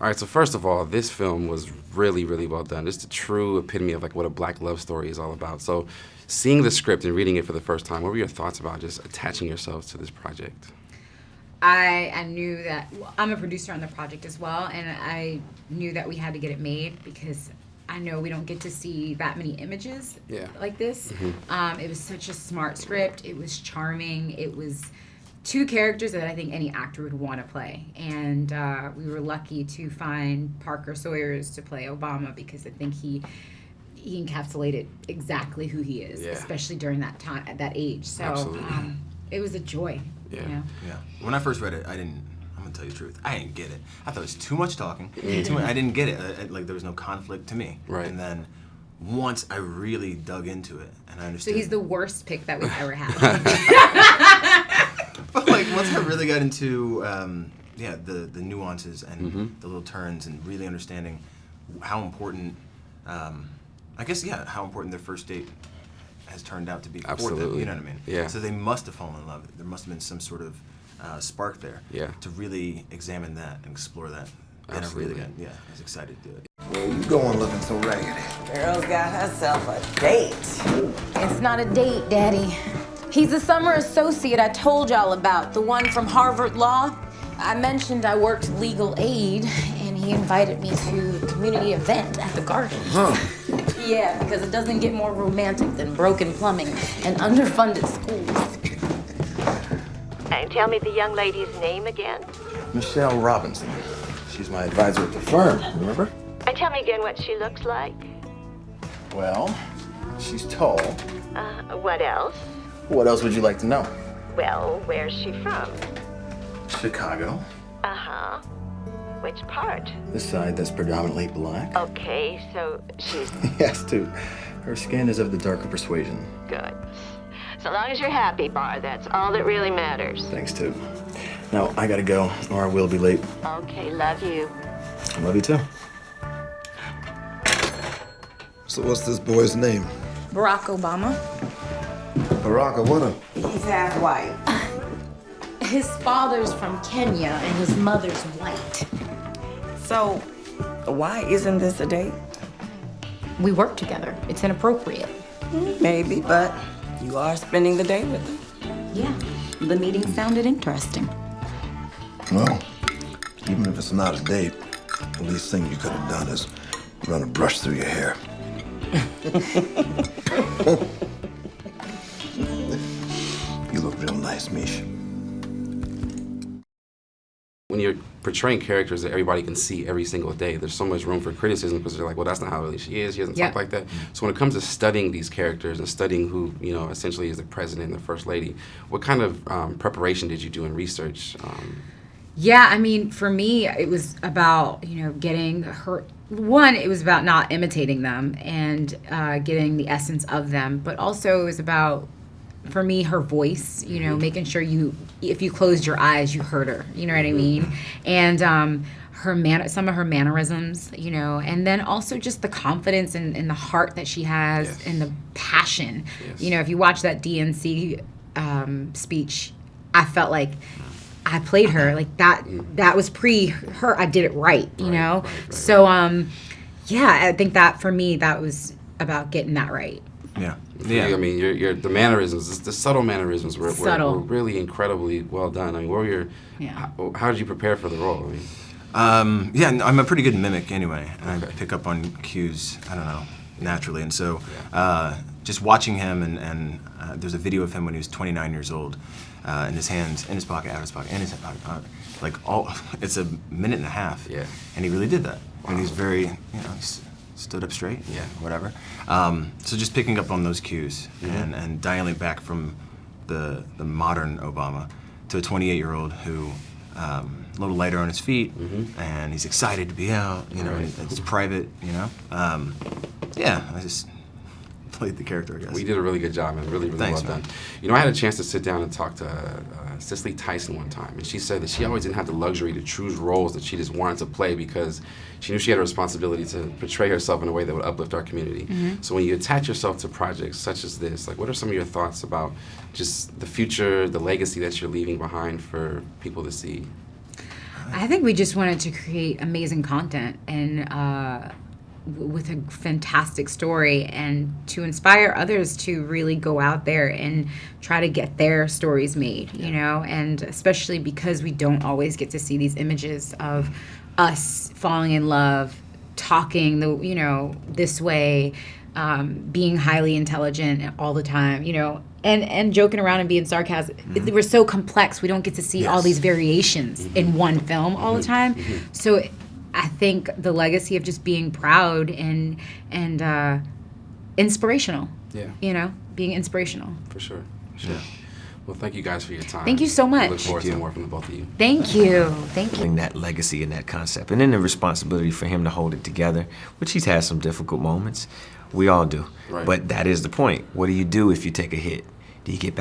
All right, so first of all, this film was really, really well done. It's the true epitome of like what a black love story is all about. So seeing the script and reading it for the first time, what were your thoughts about just attaching yourselves to this project? I knew that, well, I'm a producer on the project as well, and I knew that we had to get it made because I know we don't get to see that many images like this. It was such a smart script. It was charming. It was two characters that I think any actor would want to play. And we were lucky to find Parker Sawyers to play Obama because I think he encapsulated exactly who he is, especially during that time, at that age. So it was a joy. Yeah. Yeah. When I first read it, I'm gonna tell you the truth, I didn't get it. I thought it was too much talking. I didn't get it. Like, there was no conflict to me. Right. And then once I really dug into it and I understood. So he's the worst pick that we've ever had. But like, once I really got into the nuances and the little turns and really understanding how important, how important their first date has turned out to be for them, you know what I mean? Yeah. So they must have fallen in love. There must have been some sort of spark there to really examine that and explore that. Absolutely. And I was excited to do it. Where you going looking so raggedy? Girl's got herself a date. It's not a date, Daddy. He's the summer associate I told y'all about, the one from Harvard Law. I mentioned I worked legal aid, and he invited me to the community event at the Gardens. Huh. Yeah, because it doesn't get more romantic than broken plumbing and underfunded schools. And tell me the young lady's name again. Michelle Robinson. She's my advisor at the firm, remember? And tell me again what she looks like. Well, she's tall. What else? What else would you like to know? Well, where's she from? Chicago. Uh-huh. Which part? The side that's predominantly black. Okay, so she's Yes, too. Her skin is of the darker persuasion. good. So long as you're happy, Bar, that's all that really matters. Thanks, too. Now, I gotta go, or I will be late. Okay, love you. I love you, too. So what's this boy's name? Barack Obama. Baraka, what a... He's half white. His father's from Kenya, and his mother's white. So, why isn't this a date? We work together. It's inappropriate. Maybe, but you are spending the day with him. Yeah, the meeting sounded interesting. Well, even if it's not a date, the least thing you could have done is run a brush through your hair. You look real nice, Mish. When you're portraying characters that everybody can see every single day, there's so much room for criticism because they're like, well, that's not how really she is. She doesn't talk like that. So when it comes to studying these characters and studying who, essentially is the president and the first lady, what kind of preparation did you do in research? Yeah, I mean, for me, it was about, getting her. One, it was about not imitating them and getting the essence of them. But also it was about, for me, her voice, making sure if you closed your eyes, you heard her. You know what I mean? And some of her mannerisms, and then also just the confidence and the heart that she has and the passion. If you watch that DNC speech, I felt like I played her like that. That was pre her. I did it right, Right. So, I think that for me, that was about getting that right. Yeah. I mean, the mannerisms, the subtle mannerisms were really incredibly well done. I mean, what were your? How did you prepare for the role? I mean, I'm a pretty good mimic anyway, and I pick up on cues. I don't know, naturally, and so just watching him and there's a video of him when he was 29 years old. In his hands, in his pocket, out of his pocket, in his pocket, it's a minute and a half. Yeah. And he really did that. Wow. And he's very, he stood up straight. Yeah. Whatever. So just picking up on those cues and dialing back from the modern Obama to a 28-year-old who a little lighter on his feet and he's excited to be out. And it's private. I just played the character, I guess. Well, you did a really good job, and really, really Thanks, well done. I had a chance to sit down and talk to Cicely Tyson one time, and she said that she always didn't have the luxury to choose roles that she just wanted to play because she knew she had a responsibility to portray herself in a way that would uplift our community. So when you attach yourself to projects such as this, what are some of your thoughts about just the future, the legacy that you're leaving behind for people to see? I think we just wanted to create amazing content and with a fantastic story, and to inspire others to really go out there and try to get their stories made, you know, and especially because we don't always get to see these images of us falling in love, talking this way, being highly intelligent all the time, you know, and joking around and being sarcastic. We're so complex. We don't get to see all these variations in one film all the time. So I think the legacy of just being proud and inspirational. Yeah. You know, being inspirational. For sure. Well, thank you guys for your time. Thank you so much. I look forward to more from the both of you. Thank you. Thank you. That legacy and that concept. And then the responsibility for him to hold it together, which he's had some difficult moments. We all do. Right. But that is the point. What do you do if you take a hit? Do you get back?